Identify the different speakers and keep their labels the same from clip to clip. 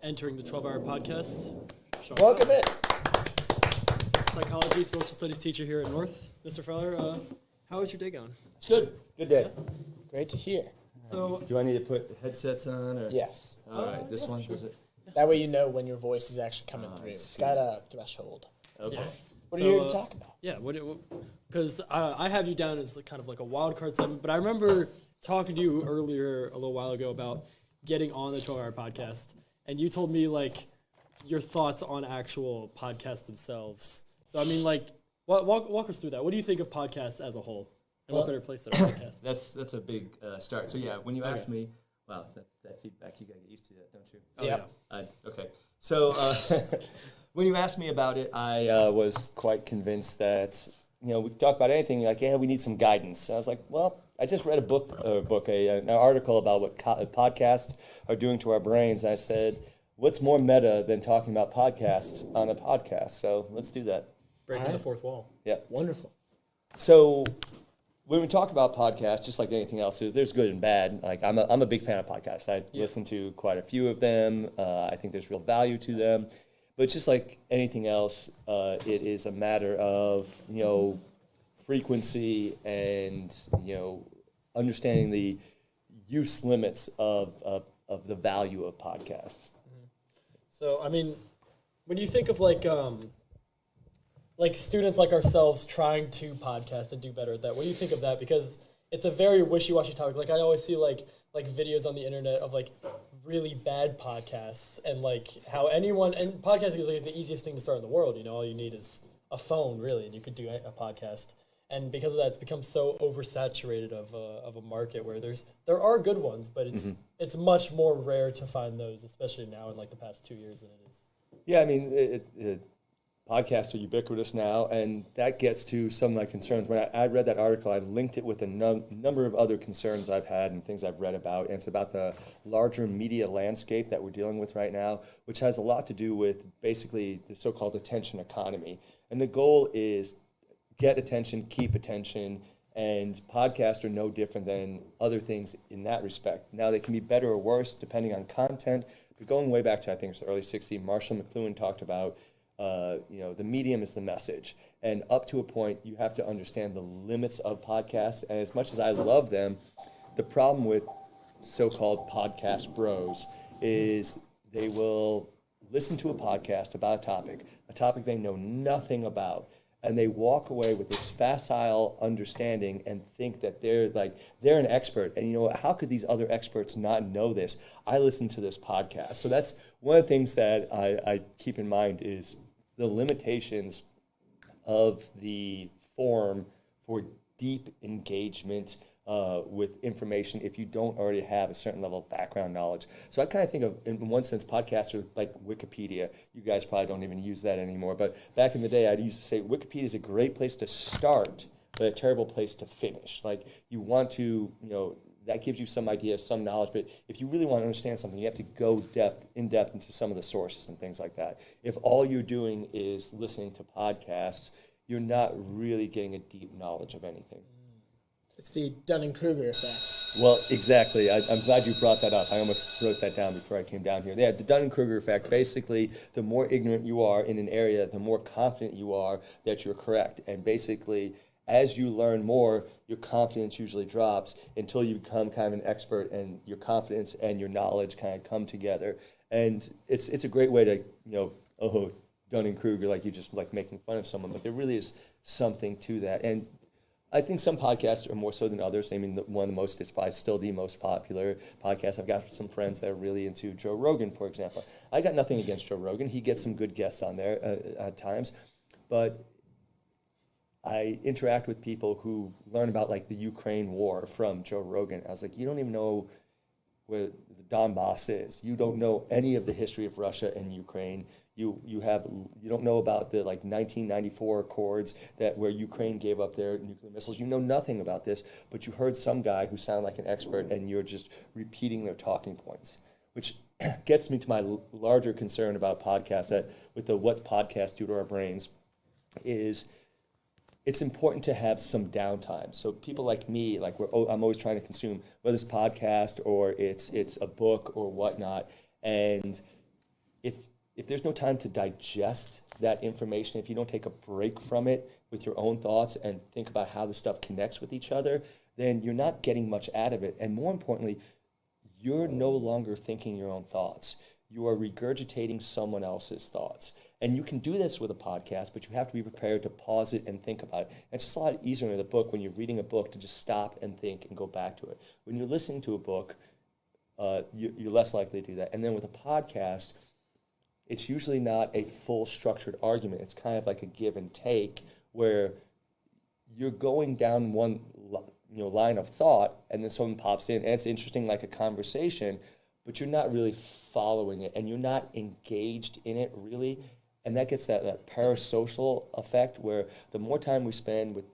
Speaker 1: entering the 12-hour podcast.
Speaker 2: Welcome in.
Speaker 1: Psychology, social studies teacher here at North. Mr. Fowler, how is your day going?
Speaker 3: It's good. Good day.
Speaker 2: Great to hear.
Speaker 1: So,
Speaker 3: Do I need to put headsets on? Or?
Speaker 2: Yes.
Speaker 3: All right, this one does it.
Speaker 2: That way you know when your voice is actually coming through. It's got a threshold.
Speaker 3: Okay.
Speaker 1: yeah.
Speaker 2: What are you here to talk about?
Speaker 1: Yeah, because I have you down as kind of like a wild card segment, but I remember talking to you earlier a little while ago about getting on the 12-hour podcast, and you told me like your thoughts on actual podcasts themselves. So I mean, like, walk us through that. What do you think of podcasts as a whole, and what better place than a podcast?
Speaker 3: That's a big start. So yeah, when you asked me, wow, that feedback, you gotta get used to that, don't you?
Speaker 1: Oh,
Speaker 2: Yeah.
Speaker 3: Okay. So when you asked me about it, I was quite convinced that, we talk about anything, like, yeah, we need some guidance. I was like, well, I just read an article about what podcasts are doing to our brains. And I said, what's more meta than talking about podcasts on a podcast? So let's do that.
Speaker 1: Breaking the fourth wall.
Speaker 3: Yeah.
Speaker 2: Wonderful.
Speaker 3: So when we talk about podcasts, just like anything else, there's good and bad. Like I'm a big fan of podcasts. I listen to quite a few of them. I think there's real value to them. But just like anything else, it is a matter of, frequency and, understanding the use limits of the value of podcasts.
Speaker 1: So, I mean, when you think of like students like ourselves trying to podcast and do better at that, what do you think of that? Because it's a very wishy-washy topic. Like I always see like videos on the internet of like really bad podcasts and like how and podcasting is like the easiest thing to start in the world. All you need is a phone really, and you could do a podcast. And because of that, it's become so oversaturated of a market where there are good ones, but it's much more rare to find those, especially now in like the past 2 years than it is.
Speaker 3: Yeah, I mean, podcasts are ubiquitous now, and that gets to some of my concerns. When I read that article, I linked it with a number of other concerns I've had and things I've read about, and it's about the larger media landscape that we're dealing with right now, which has a lot to do with basically the so-called attention economy. And the goal is get attention, keep attention, and podcasts are no different than other things in that respect. Now, they can be better or worse depending on content, but going way back to, I think it was the early 60s, Marshall McLuhan talked about the medium is the message. And up to a point, you have to understand the limits of podcasts. And as much as I love them, the problem with so-called podcast bros is they will listen to a podcast about a topic they know nothing about, and they walk away with this facile understanding and think that they're an expert. And how could these other experts not know this? I listen to this podcast. So that's one of the things that I keep in mind is the limitations of the forum for deep engagement with information if you don't already have a certain level of background knowledge. So I kind of think of, in one sense, podcasts are like Wikipedia. You guys probably don't even use that anymore. But back in the day, I used to say Wikipedia is a great place to start, but a terrible place to finish. Like you want to, that gives you some idea, some knowledge, but if you really want to understand something, you have to go in depth into some of the sources and things like that. If all you're doing is listening to podcasts, you're not really getting a deep knowledge of anything.
Speaker 2: It's the Dunning-Kruger effect.
Speaker 3: Well, exactly. I'm glad you brought that up. I almost wrote that down before I came down here. Yeah, the Dunning-Kruger effect. Basically, the more ignorant you are in an area, the more confident you are that you're correct. And basically, as you learn more, your confidence usually drops until you become kind of an expert, and your confidence and your knowledge kind of come together. And it's a great way to, Dunning-Kruger, like you just like making fun of someone, but there really is something to that. And I think some podcasts are more so than others. I mean, one of the most is probably still the most popular podcast. I've got some friends that are really into Joe Rogan, for example. I got nothing against Joe Rogan. He gets some good guests on there at times. But I interact with people who learn about, like, the Ukraine war from Joe Rogan. I was like, you don't even know where the Donbass is. You don't know any of the history of Russia and Ukraine. You don't know about the 1994 accords where Ukraine gave up their nuclear missiles. You know nothing about this, but you heard some guy who sounded like an expert, and you're just repeating their talking points, which gets me to my larger concern about podcasts. That with what podcasts do to our brains is it's important to have some downtime. So people like me, I'm always trying to consume, whether it's podcast or it's a book or whatnot, and if there's no time to digest that information, if you don't take a break from it with your own thoughts and think about how the stuff connects with each other, then you're not getting much out of it. And more importantly, you're no longer thinking your own thoughts. You are regurgitating someone else's thoughts. And you can do this with a podcast, but you have to be prepared to pause it and think about it. And it's just a lot easier in a book when you're reading a book to just stop and think and go back to it. When you're listening to a book, you're less likely to do that. And then with a podcast, it's usually not a full structured argument. It's kind of like a give and take where you're going down one line of thought and then someone pops in and it's interesting like a conversation, but you're not really following it and you're not engaged in it really. And that gets that parasocial effect where the more time we spend with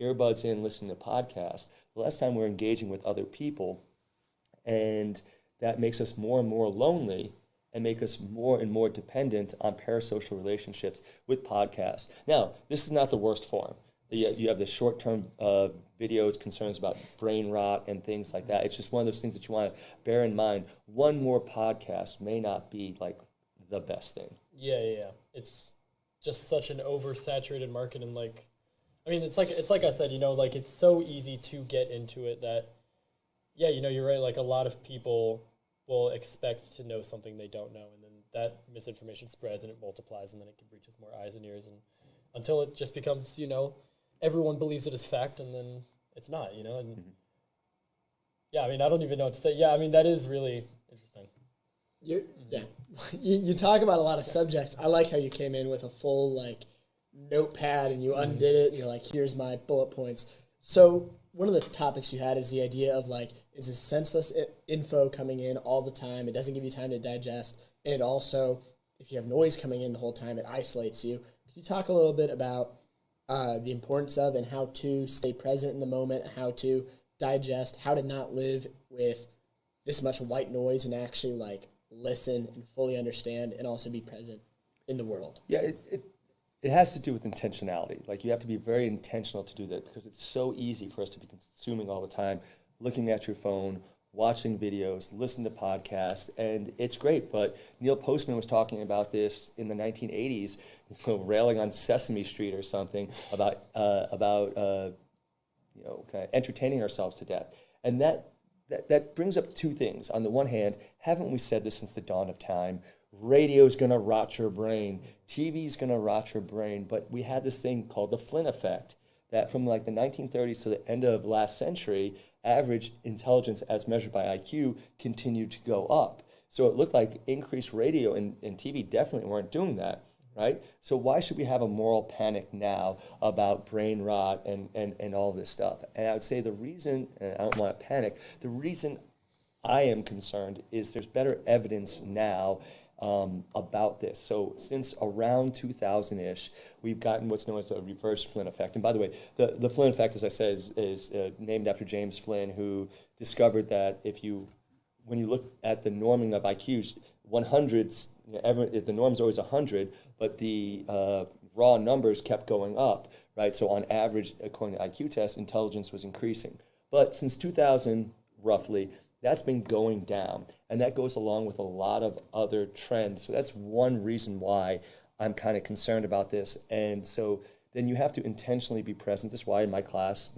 Speaker 3: earbuds in listening to podcasts, the less time we're engaging with other people. And that makes us more and more lonely and make us more and more dependent on parasocial relationships with podcasts. Now, this is not the worst form. You have the short-term videos, concerns about brain rot and things like that. It's just one of those things that you want to bear in mind. One more podcast may not be like the best thing.
Speaker 1: Yeah. It's just such an oversaturated market, and like, I mean, it's like I said, like it's so easy to get into it that, yeah, you're right. Like a lot of people will expect to know something they don't know, and then that misinformation spreads and it multiplies, and then it reaches more eyes and ears, and until it just becomes, everyone believes it is fact, and then it's not, and yeah, I mean, I don't even know what to say. Yeah, I mean, that is really interesting.
Speaker 2: Yeah, you talk about a lot of subjects. I like how you came in with a full notepad and you undid it and you're like, here's my bullet points. So one of the topics you had is the idea of is this senseless info coming in all the time? It doesn't give you time to digest, and also if you have noise coming in the whole time, it isolates you. Can you talk a little bit about the importance of and how to stay present in the moment, how to digest, how to not live with this much white noise and actually listen and fully understand and also be present in the world?
Speaker 3: Yeah, it has to do with intentionality. Like you have to be very intentional to do that because it's so easy for us to be consuming all the time, looking at your phone, watching videos, listening to podcasts, and it's great. But Neil Postman was talking about this in the 1980s, railing on Sesame Street or something about kind of entertaining ourselves to death. And that brings up two things. On the one hand, haven't we said this since the dawn of time? Radio's going to rot your brain. TV's going to rot your brain. But we had this thing called the Flynn effect that from the 1930s to the end of last century, average intelligence as measured by IQ continued to go up. So it looked like increased radio and TV definitely weren't doing that, right? So why should we have a moral panic now about brain rot and all this stuff? And I would say the reason, and I don't want to panic, the reason I am concerned is there's better evidence now about this. So since around 2000-ish, we've gotten what's known as a reverse Flynn effect. And by the way, the Flynn effect, as I said, is named after James Flynn, who discovered that when you look at the norming of IQs, 100s, the norm's always 100, but the raw numbers kept going up, right? So on average, according to IQ tests, intelligence was increasing. But since 2000, roughly, that's been going down, and that goes along with a lot of other trends. So that's one reason why I'm kind of concerned about this. And so then you have to intentionally be present. That's why in my class,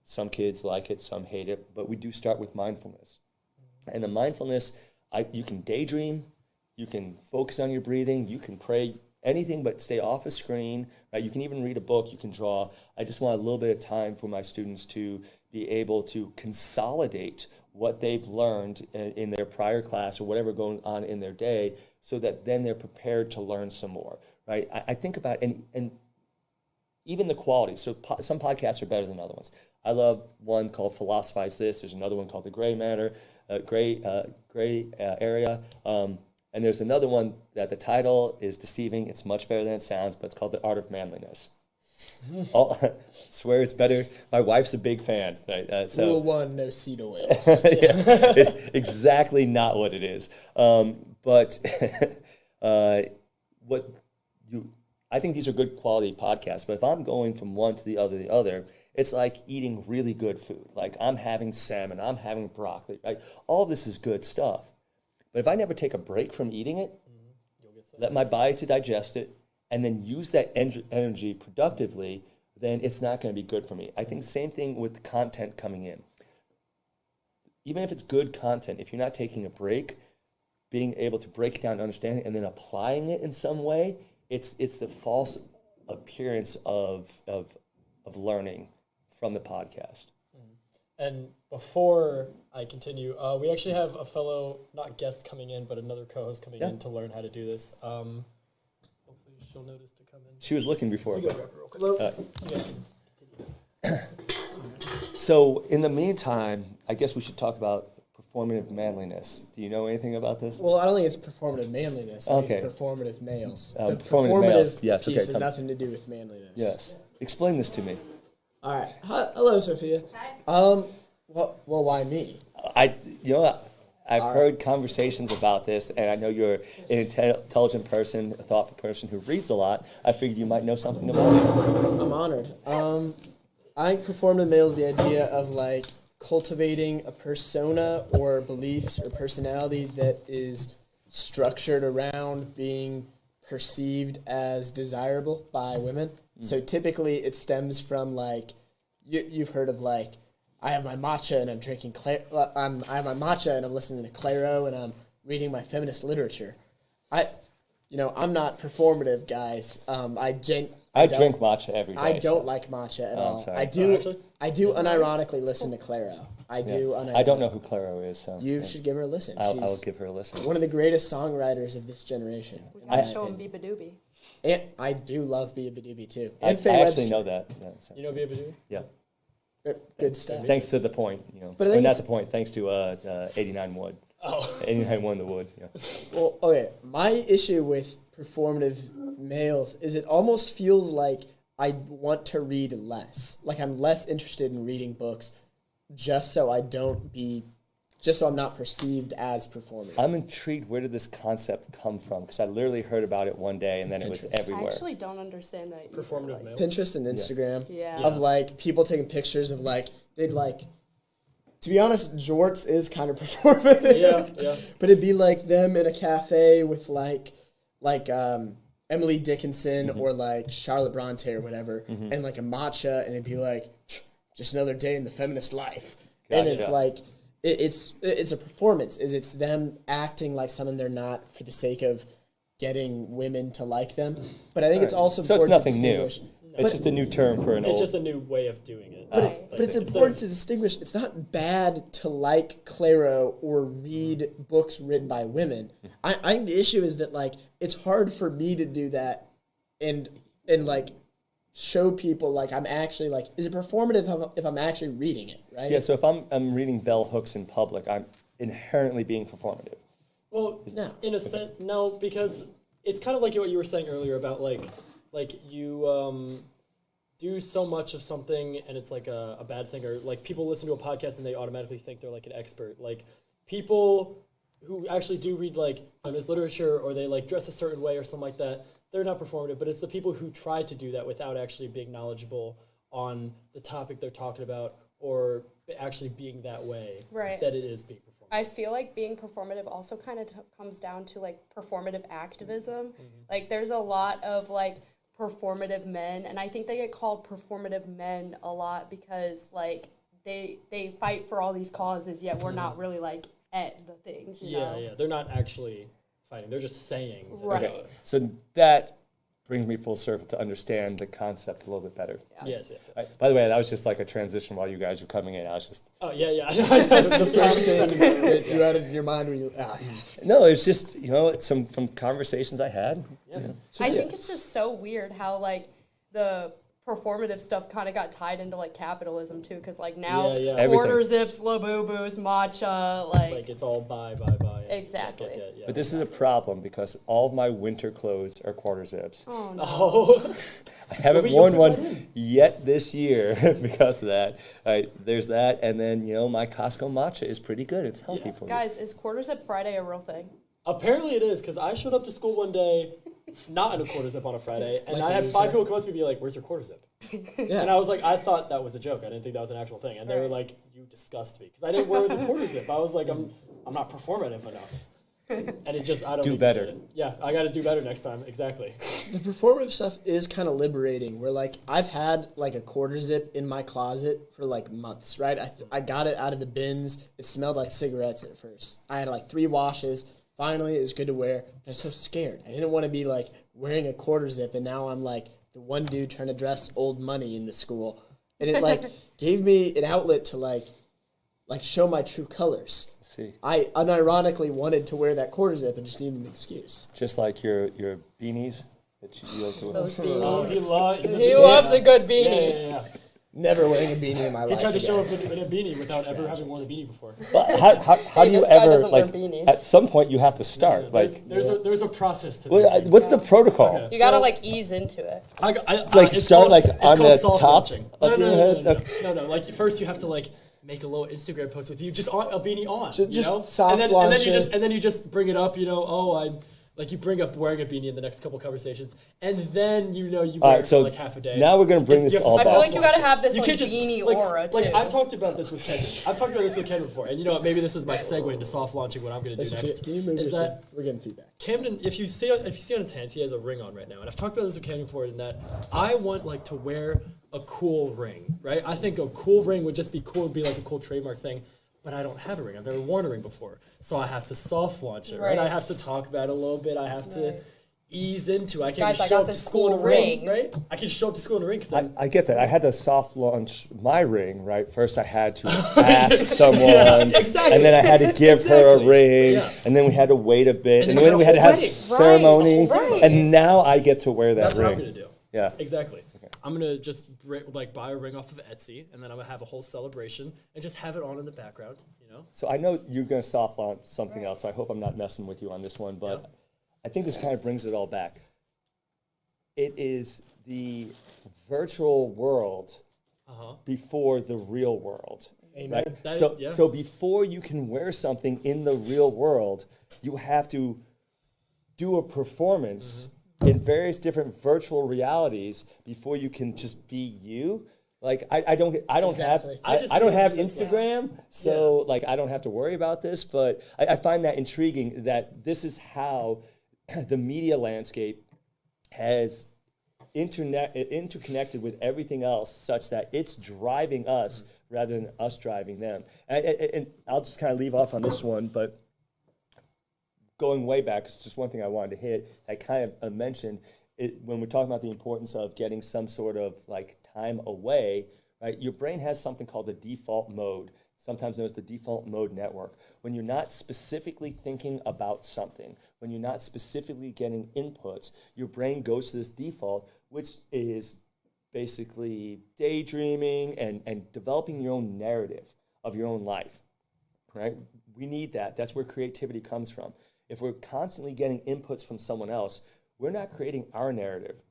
Speaker 3: some kids like it, some hate it, but we do start with mindfulness. And the mindfulness, you can daydream, you can focus on your breathing, you can pray, anything but stay off a screen, right? You can even read a book, you can draw. I just want a little bit of time for my students to be able to consolidate what they've learned in their prior class or whatever going on in their day so that then they're prepared to learn some more, right? I think about, and even the quality. So some podcasts are better than other ones. I love one called Philosophize This. There's another one called The Gray Matter, Gray Area. And there's another one that the title is deceiving. It's much better than it sounds, but it's called The Art of Manliness. I swear it's better. My wife's a big fan. Right?
Speaker 2: Rule 1, no seed oils.
Speaker 3: Exactly not what it is. But I think these are good quality podcasts. But if I'm going from one to the other, it's like eating really good food. Like I'm having salmon, I'm having broccoli. Right? All this is good stuff. But if I never take a break from eating it, let my body to digest it, and then use that energy productively, then it's not going to be good for me. I think same thing with content coming in. Even if it's good content, if you're not taking a break, being able to break it down to understand it and then applying it in some way, it's the false appearance of learning from the podcast.
Speaker 1: And before I continue, we actually have a fellow, not guest coming in, but another co-host coming in to learn how to do this. Hopefully she'll notice to come in.
Speaker 3: She was looking before.
Speaker 2: Hello.
Speaker 3: So in the meantime, I guess we should talk about performative manliness. Do you know anything about this?
Speaker 2: Well, I don't think it's performative manliness. I think
Speaker 3: Okay.
Speaker 2: it's performative males.
Speaker 3: Performative
Speaker 2: The performative
Speaker 3: males. Yes,
Speaker 2: piece
Speaker 3: okay,
Speaker 2: has nothing to do with manliness.
Speaker 3: Yes. Explain this to me.
Speaker 2: All right. Hello, Sophia.
Speaker 4: Hi.
Speaker 2: Well, why me?
Speaker 3: I've heard conversations about this, and I know you're an intelligent person, a thoughtful person who reads a lot. I figured you might know something about it.
Speaker 2: I'm honored. I think performative male is the idea of like cultivating a persona or beliefs or personality that is structured around being perceived as desirable by women. So typically it stems from like you've heard of like I have my matcha and I'm drinking I have my matcha and I'm listening to Claro and I'm reading my feminist literature. I'm not performative, guys. I drink
Speaker 3: matcha every day.
Speaker 2: I don't like matcha at all.
Speaker 3: sorry.
Speaker 2: I do.
Speaker 1: Actually?
Speaker 2: I do unironically listen to Claro. I do.
Speaker 3: I don't know who Claro is, so
Speaker 2: You should give her a listen.
Speaker 3: I
Speaker 2: She's
Speaker 3: will give her a listen.
Speaker 2: one of the greatest songwriters of this generation.
Speaker 4: We
Speaker 2: in
Speaker 4: gotta
Speaker 2: my
Speaker 4: show him
Speaker 2: opinion.
Speaker 4: Beeba Doobie.
Speaker 2: And I do love Bia Badoobie too.
Speaker 3: I
Speaker 2: And Faye
Speaker 3: actually
Speaker 2: Webster.
Speaker 3: know that. Yeah, so-
Speaker 1: You know Beaver?
Speaker 3: yeah.
Speaker 2: Good stuff.
Speaker 3: Thanks to the point,
Speaker 2: But I think
Speaker 3: not
Speaker 2: it's-
Speaker 3: the point. Thanks to 89 Wood.
Speaker 1: Oh.
Speaker 3: 89 won the Wood. Yeah.
Speaker 2: Well, okay. My issue with performative males is it almost feels like I want to read less. Like I'm less interested in reading books just so I'm not perceived as performative.
Speaker 3: I'm intrigued. Where did this concept come from? Because I literally heard about it one day, and then it was
Speaker 2: Pinterest.
Speaker 4: I
Speaker 3: everywhere.
Speaker 4: actually don't understand that. either,
Speaker 1: Performative
Speaker 4: like-
Speaker 1: male.
Speaker 2: Pinterest and Instagram
Speaker 4: Yeah.
Speaker 2: of like people taking pictures of like they'd like. To be honest, jorts is kind of performative.
Speaker 1: Yeah.
Speaker 2: But it'd be like them in a cafe with like Emily Dickinson or like Charlotte Bronte or whatever, and like a matcha, and it'd be like just another day in the feminist life. And it's
Speaker 3: Gotcha.
Speaker 2: like it's a performance. It's them acting like someone they're not for the sake of getting women to like them. But I think it's also
Speaker 3: So it's
Speaker 2: important
Speaker 3: nothing
Speaker 2: to
Speaker 3: new.
Speaker 2: distinguish.
Speaker 3: It's just a new term for an
Speaker 1: It's
Speaker 3: old.
Speaker 1: just a new way of doing it.
Speaker 2: But,
Speaker 4: Right.
Speaker 2: but it's important to distinguish. It's not bad to like Claro or read books written by women. I think the issue is that like it's hard for me to do that and like show people like I'm actually like is it performative if I'm actually reading it, right?
Speaker 3: Yeah, so if I'm reading bell hooks in public, I'm inherently being performative.
Speaker 1: Well,
Speaker 2: No.
Speaker 1: in a sense, no, because it's kind of like what you were saying earlier about like you do so much of something and it's like a bad thing, or like people listen to a podcast and they automatically think they're like an expert. Like people who actually do read like feminist literature or they like dress a certain way or something like that, they're not performative, but it's the people who try to do that without actually being knowledgeable on the topic they're talking about or actually being that way,
Speaker 4: Right.
Speaker 1: that it is being performative.
Speaker 4: I feel like being performative also kind of comes down to like performative activism. Like there's a lot of like performative men, and I think they get called performative men a lot because like they fight for all these causes, yet we're not really like at the things, you know?
Speaker 1: Yeah, they're not actually fighting. They're just saying. that
Speaker 4: Right.
Speaker 1: they
Speaker 3: Okay,
Speaker 1: are.
Speaker 3: so that brings me full circle to understand the concept a little bit better.
Speaker 1: Yes.
Speaker 3: By the way, that was just like a transition while you guys were coming in. I was just
Speaker 1: Oh, yeah.
Speaker 2: The first thing that you had in your mind when you
Speaker 3: no, it's just it's some from conversations I had.
Speaker 4: I think it's just so weird how like the performative stuff kind of got tied into like capitalism too, because like now
Speaker 1: Yeah.
Speaker 4: quarter zips, Labubu's, matcha,
Speaker 1: Like it's all buy.
Speaker 4: Exactly.
Speaker 1: Yeah.
Speaker 3: But this is a problem because all of my winter clothes are quarter zips.
Speaker 4: oh no.
Speaker 1: Oh,
Speaker 3: I haven't
Speaker 1: But
Speaker 3: worn
Speaker 1: you'll
Speaker 3: one
Speaker 1: fit right in.
Speaker 3: yet this year because of that. There's that, and then my Costco matcha is pretty good. It's healthy for me.
Speaker 4: Guys, is quarter zip Friday a real thing?
Speaker 1: apparently it is, because I showed up to school one day, not in a quarter zip on a Friday, and
Speaker 2: Like
Speaker 1: I
Speaker 2: a
Speaker 1: had
Speaker 2: loser.
Speaker 1: 5 people come up to me and be like, "Where's your quarter zip?"
Speaker 2: Yeah.
Speaker 1: And I was like, I thought that was a joke. I didn't think that was an actual thing. And they were
Speaker 4: Right.
Speaker 1: like, "You disgust me," because I didn't wear the quarter zip. I was like, I'm not performative enough. And it just, I don't
Speaker 3: Do
Speaker 1: even
Speaker 3: better.
Speaker 1: get it. Yeah, I got to do better next time. Exactly.
Speaker 2: The performative stuff is kind of liberating. Where like I've had like a quarter zip in my closet for like months, right? I got it out of the bins. It smelled like cigarettes at first. I had like 3 washes. Finally, it was good to wear. But I was so scared. I didn't want to be like wearing a quarter zip, and now I'm like the one dude trying to dress old money in the school. And it like gave me an outlet to like show my true colors.
Speaker 3: See,
Speaker 2: I unironically wanted to wear that quarter zip and just needed an excuse.
Speaker 3: just like your beanies that you like to wear.
Speaker 4: Those
Speaker 1: Oh,
Speaker 4: beanies.
Speaker 1: he
Speaker 4: He loves a good beanie.
Speaker 1: Yeah.
Speaker 2: Never wearing a beanie in my
Speaker 1: He
Speaker 2: life.
Speaker 1: tried to show
Speaker 2: again.
Speaker 1: up in a beanie without ever having worn a beanie before.
Speaker 3: But how do you
Speaker 4: this guy
Speaker 3: ever,
Speaker 4: doesn't wear
Speaker 3: like,
Speaker 4: beanies.
Speaker 3: at some point you have to start.
Speaker 1: There's a process to
Speaker 3: Well,
Speaker 1: this.
Speaker 3: what's the protocol?
Speaker 1: Okay.
Speaker 4: You gotta
Speaker 1: So-
Speaker 4: like ease into it.
Speaker 3: Like, start, like, on the
Speaker 1: soft
Speaker 3: top
Speaker 1: launching.
Speaker 3: of your head?
Speaker 1: No. Like first you have to like make a little Instagram post with you just on a beanie on.
Speaker 2: Just
Speaker 1: you know?
Speaker 2: soft
Speaker 1: and then
Speaker 2: launch
Speaker 1: you
Speaker 2: it.
Speaker 1: just you just bring it up. You know, oh, I'm like you bring up wearing a beanie in the next couple conversations, and then you
Speaker 3: All
Speaker 1: wear
Speaker 3: right,
Speaker 1: it
Speaker 3: so
Speaker 1: for like half a day.
Speaker 3: now we're gonna bring
Speaker 1: You
Speaker 3: this
Speaker 1: have to
Speaker 3: all
Speaker 4: I feel
Speaker 3: back.
Speaker 4: like you gotta have this
Speaker 1: You
Speaker 4: like
Speaker 1: can't just,
Speaker 4: beanie
Speaker 1: like,
Speaker 4: aura
Speaker 1: like
Speaker 4: too.
Speaker 1: I've talked about this with Ken. I've talked about this with Ken before, and you know what? Maybe this is my segue into soft launching. What I'm going to do next
Speaker 2: Can you move
Speaker 1: is
Speaker 2: your
Speaker 1: that
Speaker 2: thing? We're getting feedback.
Speaker 1: Camden, if you see on his hands, he has a ring on right now, and I've talked about this with Camden before. In that I want like to wear a cool ring, right? I think a cool ring would just be cool, would be like a cool trademark thing. But I don't have a ring. I've never worn a ring before, so I have to soft launch it, right?
Speaker 4: Right.
Speaker 1: I have to talk about it a little bit. I have to
Speaker 4: Right.
Speaker 1: ease into. I can't
Speaker 4: Guys,
Speaker 1: just
Speaker 4: I
Speaker 1: show
Speaker 4: got
Speaker 1: up to
Speaker 4: this
Speaker 1: school in a
Speaker 4: cool
Speaker 1: ring,
Speaker 4: ring.
Speaker 1: right? I can show up to school in a ring because
Speaker 3: I get that. I had to soft launch my ring, right? First I had to ask someone,
Speaker 1: exactly.
Speaker 3: and then I had to give her a
Speaker 1: Exactly.
Speaker 3: ring,
Speaker 1: Yeah.
Speaker 3: and then we had to wait a bit,
Speaker 1: And
Speaker 3: and
Speaker 1: then
Speaker 3: then we had to have
Speaker 1: wedding.
Speaker 3: ceremony,
Speaker 1: Right, a whole ceremony.
Speaker 3: and now I get to wear that
Speaker 1: that's what I'm
Speaker 3: ring.
Speaker 1: going to do.
Speaker 3: Yeah.
Speaker 1: Exactly. I'm gonna just like buy a ring off of Etsy, and then I'm gonna have a whole celebration and just have it on in the background. You know.
Speaker 3: So I know you're going to soft launch something else, so I hope I'm not messing with you on this one, but
Speaker 1: Yeah.
Speaker 3: I think this kind of brings it all back. It is the virtual world before the real world.
Speaker 2: Amen.
Speaker 3: Right?
Speaker 1: That-
Speaker 3: So,
Speaker 1: yeah.
Speaker 3: so before you can wear something in the real world, you have to do a performance in various different virtual realities before you can just be you. Like I don't
Speaker 2: Exactly.
Speaker 3: have I don't have
Speaker 1: this is-
Speaker 3: Instagram, so like I don't have to worry about this. But I find that intriguing that this is how the media landscape has interconnected with everything else, such that it's driving us rather than us driving them. And I'll just kind of leave off on this one, but going way back, it's just one thing I wanted to hit. I kind of mentioned it when we're talking about the importance of getting some sort of like time away, right? Your brain has something called the default mode, sometimes known as the default mode network. When you're not specifically thinking about something, when you're not specifically getting inputs, your brain goes to this default, which is basically daydreaming and developing your own narrative of your own life, right? We need that. That's where creativity comes from. If we're constantly getting inputs from someone else, we're not creating our narrative.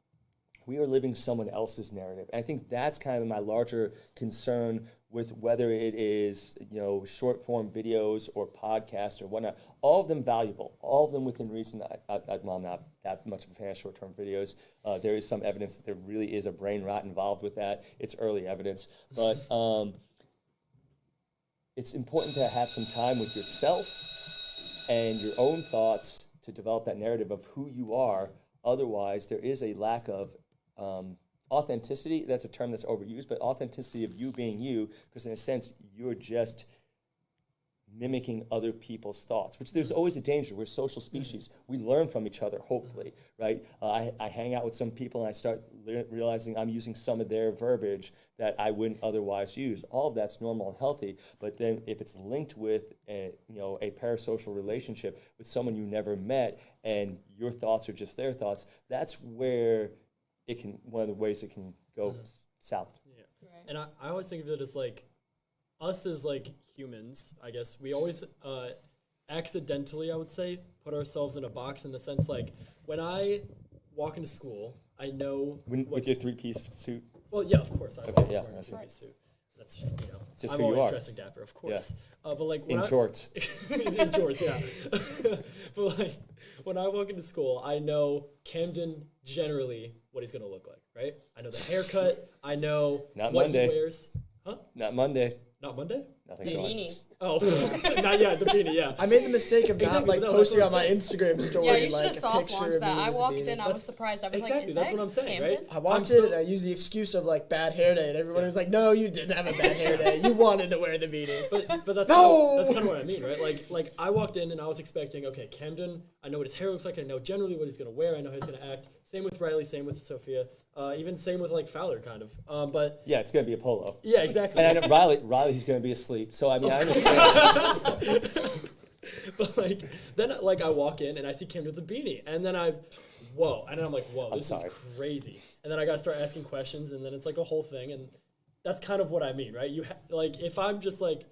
Speaker 3: We are living someone else's narrative. And I think that's kind of my larger concern with whether it is, you know, short form videos or podcasts or whatnot. All of them valuable, all of them within reason. I'm not that much of a fan of short term videos. There is some evidence that there really is a brain rot involved with that. It's early evidence. But it's important to have some time with yourself and your own thoughts to develop that narrative of who you are. Otherwise, there is a lack of authenticity. That's a term that's overused, but authenticity of you being you, because in a sense, you're just mimicking other people's thoughts, which there's always a danger. We're social species. We learn from each other, hopefully, right? I hang out with some people and I start realizing I'm using some of their verbiage that I wouldn't otherwise use. All of that's normal and healthy, but then if it's linked with a parasocial relationship with someone you never met and your thoughts are just their thoughts, that's where it can, one of the ways it can go south.
Speaker 1: Yeah. Right. And I always think of it as like, us as like humans, I guess, we always accidentally, I would say, put ourselves in a box in the sense like when I walk into school, I know
Speaker 3: With your three-piece suit.
Speaker 1: Well, yeah, of course, I'm always wearing a three-piece suit. That's just
Speaker 3: It's just
Speaker 1: I'm
Speaker 3: who you
Speaker 1: always
Speaker 3: are.
Speaker 1: dressing dapper, of course. But like
Speaker 3: In shorts.
Speaker 1: in shorts, yeah. But like when I walk into school, I know Camden generally what he's gonna look like, right? I know the haircut. I know
Speaker 3: Not
Speaker 1: what
Speaker 3: Monday.
Speaker 1: he wears. Huh?
Speaker 3: Not Monday.
Speaker 1: Not Monday?
Speaker 3: Nothing going.
Speaker 4: Beanie.
Speaker 1: Oh, not yet. The beanie, yeah.
Speaker 2: I made the mistake of not
Speaker 1: Exactly,
Speaker 2: like
Speaker 1: no, that's
Speaker 2: posting
Speaker 1: what
Speaker 2: on
Speaker 1: I'm
Speaker 2: my
Speaker 1: saying.
Speaker 2: Instagram story
Speaker 4: Yeah, you should
Speaker 2: like
Speaker 4: have
Speaker 2: a
Speaker 4: soft
Speaker 2: picture
Speaker 4: launched
Speaker 2: of me
Speaker 4: that. I
Speaker 2: with a
Speaker 4: walked
Speaker 2: beanie.
Speaker 4: in, I was surprised. I was
Speaker 1: Exactly,
Speaker 4: like, is
Speaker 1: that's
Speaker 4: that
Speaker 1: what I'm saying,
Speaker 4: Camden?
Speaker 1: right?
Speaker 2: I walked in and I used the excuse of like bad hair day, and everybody was like, "No, you didn't have a bad hair day. You wanted to wear the beanie."
Speaker 1: But that's
Speaker 2: No!
Speaker 1: that's kind of what I mean, right? Like I walked in and I was expecting, okay, Camden, I know what his hair looks like. I know generally what he's gonna wear. I know how he's gonna act. Same with Riley. Same with Sophia. Even same with like Fowler, kind of. But
Speaker 3: Yeah, it's going to be a polo.
Speaker 1: yeah, exactly.
Speaker 3: And I know Riley, he's going to be asleep. So, I mean, I understand.
Speaker 1: But like then like I walk in and I see Camden with the beanie, and then and then I'm like, whoa, this is crazy. And then I gotta start asking questions, and then it's like a whole thing, and that's kind of what I mean, right? Like if I'm just like,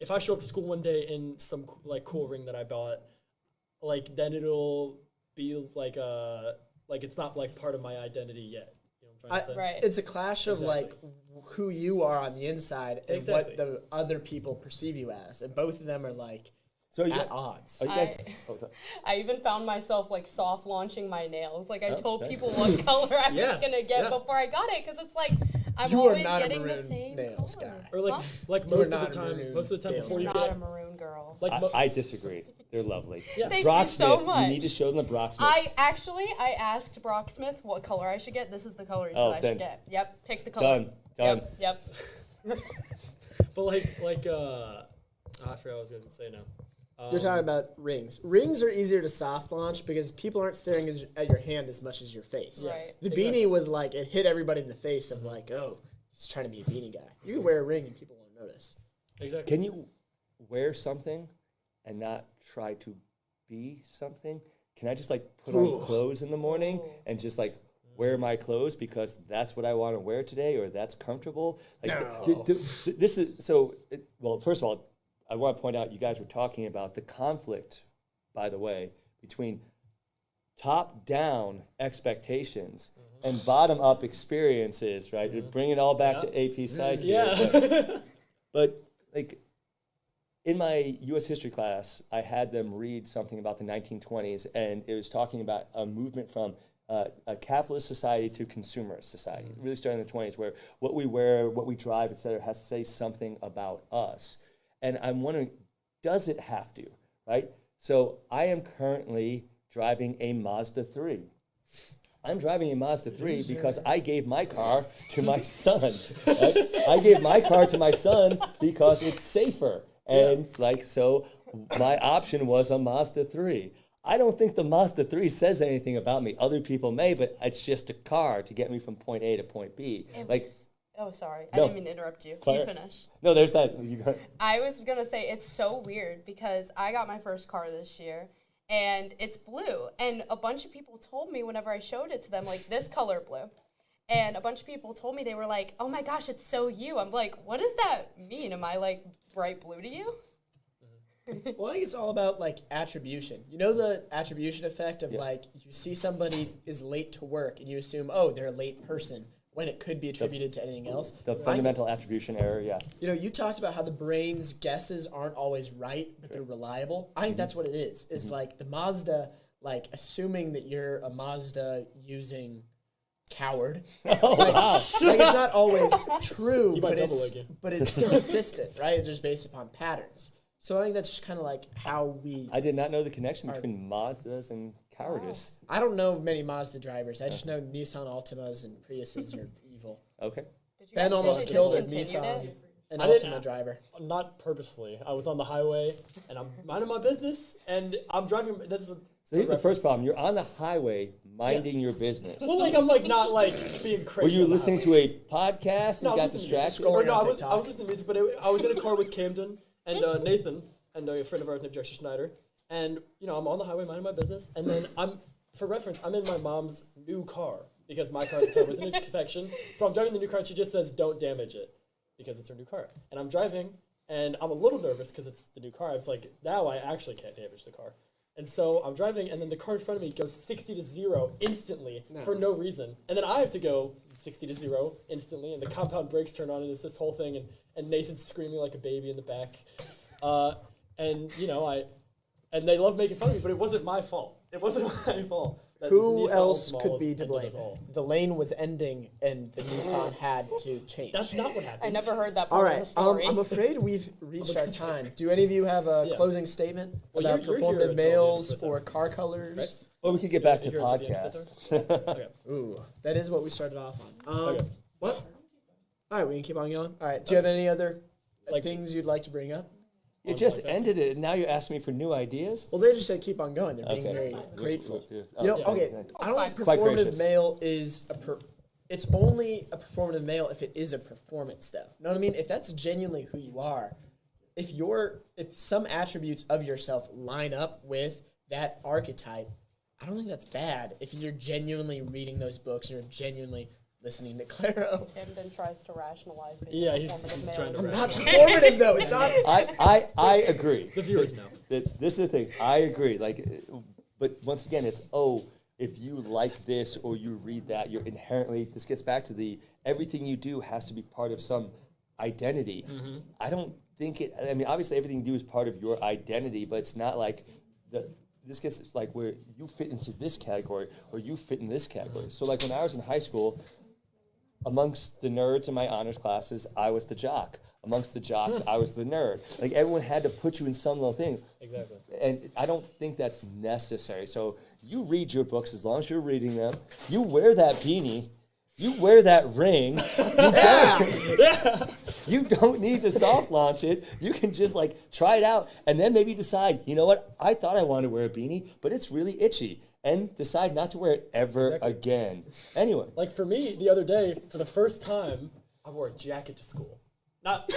Speaker 1: if I show up to school one day in some like cool ring that I bought, like then it'll be like it's not like part of my identity yet. You know what I'm trying to say?
Speaker 4: Right.
Speaker 2: It's a clash of like who you are on the inside and
Speaker 1: Exactly.
Speaker 2: what the other people perceive you as, and both of them are like
Speaker 3: So
Speaker 2: at odds.
Speaker 3: Are you guys? Sorry.
Speaker 4: I even found myself like soft launching my nails. Like I told
Speaker 3: nice.
Speaker 4: people what color I
Speaker 1: Yeah,
Speaker 4: was gonna get
Speaker 1: yeah.
Speaker 4: before I got it, because it's like I'm
Speaker 2: You are
Speaker 4: always
Speaker 2: not a
Speaker 4: getting the
Speaker 2: maroon
Speaker 4: same
Speaker 2: nails
Speaker 4: color.
Speaker 2: guy.
Speaker 1: Or like
Speaker 4: Huh?
Speaker 1: like
Speaker 2: You are
Speaker 1: most of the
Speaker 2: not a
Speaker 1: time,
Speaker 2: maroon
Speaker 1: most of the time
Speaker 2: nails
Speaker 1: before you
Speaker 4: Not
Speaker 1: get
Speaker 4: a maroon girl.
Speaker 1: like
Speaker 3: I disagree. They're lovely.
Speaker 1: Yeah.
Speaker 4: Thank
Speaker 3: Brock
Speaker 4: you so
Speaker 3: Smith,
Speaker 4: much.
Speaker 3: You need to show them the Brock Smith.
Speaker 4: I asked Brock Smith what color I should get. This is the color he said I
Speaker 3: then-
Speaker 4: should get. Yep, pick the color.
Speaker 3: Done.
Speaker 4: Yep.
Speaker 1: but like I forgot what I was gonna say now.
Speaker 2: You're talking about rings. Rings are easier to soft launch because people aren't staring at your hand as much as your face.
Speaker 4: Right.
Speaker 2: The
Speaker 1: Exactly.
Speaker 2: beanie was like, it hit everybody in the face of like, oh, he's trying to be a beanie guy. You can wear a ring and people won't notice.
Speaker 1: Exactly.
Speaker 3: Can you wear something and not try to be something? Can I just like put on clothes in the morning and just like wear my clothes because that's what I want to wear today or that's comfortable? Like
Speaker 2: No.
Speaker 3: this is so. Well, first of all, I want to point out you guys were talking about the conflict, by the way, between top-down expectations and bottom-up experiences, right? You bring it all back to AP Psych here.
Speaker 1: Yeah.
Speaker 3: But like in my U.S. history class, I had them read something about the 1920s, and it was talking about a movement from a capitalist society to consumerist society, really starting in the 20s, where what we wear, what we drive, et cetera, has to say something about us. And I'm wondering, does it have to, right? So I am currently driving a Mazda 3. I'm driving a Mazda 3 because I gave my car to my son. Right? I gave my car to my son because it's safer. And like, so my option was a Mazda 3. I don't think the Mazda 3 says anything about me. Other people may, but it's just a car to get me from point A to point B.
Speaker 4: Oh, sorry.
Speaker 3: No.
Speaker 4: I didn't mean to interrupt you. Can you finish?
Speaker 3: No, there's that. You got,
Speaker 4: I was going to say it's so weird because I got my first car this year and it's blue. And a bunch of people told me whenever I showed it to them, like this color blue. And a bunch of people told me, they were like, oh my gosh, it's so you. I'm like, what does that mean? Am I like bright blue to you?
Speaker 2: Well, I think it's all about like attribution. You know the attribution effect of like you see somebody is late to work and you assume, oh, they're a late person when it could be attributed to anything else.
Speaker 3: the fundamental attribution error, yeah.
Speaker 2: You know, you talked about how the brain's guesses aren't always right, but they're reliable. I think that's what it is. It's like the Mazda, like assuming that you're a Mazda using coward.
Speaker 3: Oh,
Speaker 2: Like,
Speaker 3: wow.
Speaker 2: like it's not always true,
Speaker 1: might
Speaker 2: but
Speaker 1: double
Speaker 2: it's,
Speaker 1: leg you.
Speaker 2: but it's consistent, right? It's just based upon patterns. So I think that's just kind of like how we.
Speaker 3: I did not know the connection between Mazdas and cowardice.
Speaker 2: I don't know many Mazda drivers. I just know Nissan Altimas and Priuses are evil.
Speaker 3: Okay.
Speaker 4: Did you
Speaker 2: Ben
Speaker 4: guys say
Speaker 2: almost
Speaker 4: they
Speaker 2: killed a
Speaker 4: discontinued
Speaker 2: Nissan,
Speaker 4: it?
Speaker 2: an
Speaker 1: I didn't-
Speaker 2: Altima driver.
Speaker 1: Not purposefully. I was on the highway and I'm minding my business and I'm driving. This is
Speaker 3: So here's the first problem. You're on the highway minding your business.
Speaker 1: well, like I'm like not like being crazy.
Speaker 3: Were you
Speaker 1: on the
Speaker 3: listening
Speaker 1: highway.
Speaker 3: to a podcast and
Speaker 1: No, I
Speaker 3: got
Speaker 1: was listening to music.
Speaker 3: distracted?
Speaker 2: Scrolling
Speaker 1: Or no,
Speaker 2: on
Speaker 1: I was
Speaker 2: TikTok.
Speaker 1: listening to music, but I was in a car with Camden and Nathan and a friend of ours named Joshua Schneider. And you know, I'm on the highway minding my business, and then for reference, I'm in my mom's new car because my car at the time was in inspection. So I'm driving the new car, and she just says, "Don't damage it," because it's her new car. And I'm driving, and I'm a little nervous because it's the new car. I was like, now I actually can't damage the car. And so I'm driving, and then the car in front of me goes 60 to 0 instantly for no reason. And then I have to go 60 to 0 instantly, and the compound brakes turn on, and it's this whole thing, and Nathan's screaming like a baby in the back. And, you know, and they love making fun of me, but it wasn't my fault. It wasn't my fault.
Speaker 2: Who else could be to
Speaker 1: end
Speaker 2: blame?
Speaker 1: us all.
Speaker 2: The lane was ending, and the Nissan had to change.
Speaker 1: That's not what happened.
Speaker 4: I never heard that
Speaker 2: All
Speaker 4: part of the
Speaker 2: right.
Speaker 4: story.
Speaker 2: I'm afraid we've reached our time. Do any of you have a
Speaker 1: Yeah.
Speaker 2: closing statement
Speaker 1: Well,
Speaker 2: about
Speaker 1: you're here
Speaker 2: performative
Speaker 1: until the
Speaker 2: males
Speaker 1: end of the
Speaker 2: or car colors?
Speaker 1: Right.
Speaker 3: Well, we could get back to
Speaker 1: You're here until the end of
Speaker 3: podcasts.
Speaker 1: Okay.
Speaker 2: Ooh, that is what we started off on.
Speaker 1: Okay.
Speaker 2: What? All right, we can keep on going. All right. Do you have any other
Speaker 1: Like-
Speaker 2: things you'd like to bring up?
Speaker 3: You just ended it, and now you're asking me for new ideas?
Speaker 2: Well, they just said keep on going. They're being
Speaker 3: Okay.
Speaker 2: very grateful.
Speaker 3: Yeah.
Speaker 2: You know,
Speaker 3: Yeah.
Speaker 2: okay, I don't think
Speaker 3: Quite
Speaker 2: performative
Speaker 3: gracious.
Speaker 2: male is it's only a performative male if it is a performance, though. Know what I mean? If that's genuinely who you are, if some attributes of yourself line up with that archetype, I don't think that's bad. If you're genuinely reading those books, you're genuinely listening to Claro.
Speaker 4: Camden tries to rationalize being
Speaker 1: Yeah,
Speaker 4: a
Speaker 1: he's
Speaker 4: performative
Speaker 1: trying to
Speaker 4: male.
Speaker 2: Not performative though. It's not.
Speaker 3: I agree.
Speaker 1: The viewers know.
Speaker 3: This is the thing. I agree. But once again, it's if you like this or you read that, you're inherently. This gets back to everything you do has to be part of some identity.
Speaker 1: Mm-hmm.
Speaker 3: I don't think it. I mean, obviously, everything you do is part of your identity, but it's not like this gets like where you fit into this category or you fit in this category. So like when I was in high school, amongst the nerds in my honors classes, I was the jock. Amongst the jocks, I was the nerd. Like everyone had to put you in some little thing.
Speaker 1: Exactly.
Speaker 3: And I don't think that's necessary. So you read your books as long as you're reading them. You wear that beanie. You wear that ring. You don't need to soft launch it. You can just try it out and then maybe decide, you know what? I thought I wanted to wear a beanie, but it's really itchy. And decide not to wear it ever again. Anyway.
Speaker 1: Like for me, the other day, for the first time, I wore a jacket to school. Not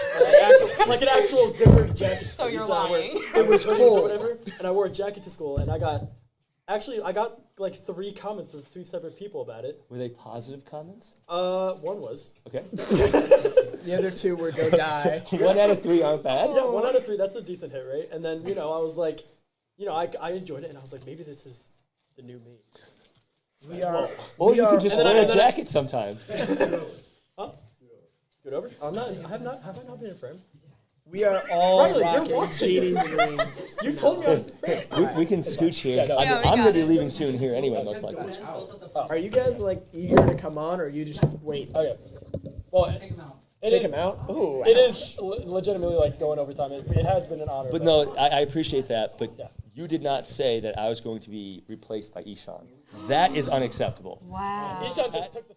Speaker 1: like an actual zippered jacket.
Speaker 4: So you're
Speaker 1: Usually I wear-
Speaker 4: lying.
Speaker 1: It was cold or whatever, and I wore a jacket to school, and I got like 3 comments from 3 separate people about it.
Speaker 3: Were they positive comments?
Speaker 1: One was.
Speaker 3: Okay.
Speaker 2: The other 2 were go die.
Speaker 3: 1 out of 3 aren't bad.
Speaker 1: Yeah, 1 out of 3. That's a decent hit rate. And then I was like, I enjoyed it, and I was like, maybe this is the new me.
Speaker 2: We are.
Speaker 3: Or
Speaker 2: we
Speaker 3: you
Speaker 2: are
Speaker 3: can just
Speaker 1: And then
Speaker 3: wear
Speaker 1: I-
Speaker 3: a jacket sometimes.
Speaker 1: Huh? Scoot over. Have I not been in frame?
Speaker 2: We are all
Speaker 1: Riley, you're
Speaker 2: rocking
Speaker 1: watching.
Speaker 2: genies and rings.
Speaker 1: You told me I was in frame.
Speaker 3: We can scooch here.
Speaker 1: Yeah, no,
Speaker 4: Yeah, we
Speaker 3: I'm
Speaker 4: got
Speaker 3: going to be
Speaker 4: it.
Speaker 3: leaving soon here anyway, most likely.
Speaker 2: Are you guys eager to come on, or you just wait?
Speaker 1: Okay. Well,
Speaker 2: Take him out. Ooh.
Speaker 1: It is legitimately going over time. It has been an honor.
Speaker 3: But no, I appreciate that. But
Speaker 1: Yeah.
Speaker 3: you did not say that I was going to be replaced by Ishan. That is unacceptable.
Speaker 4: Wow.
Speaker 1: Ishan just took the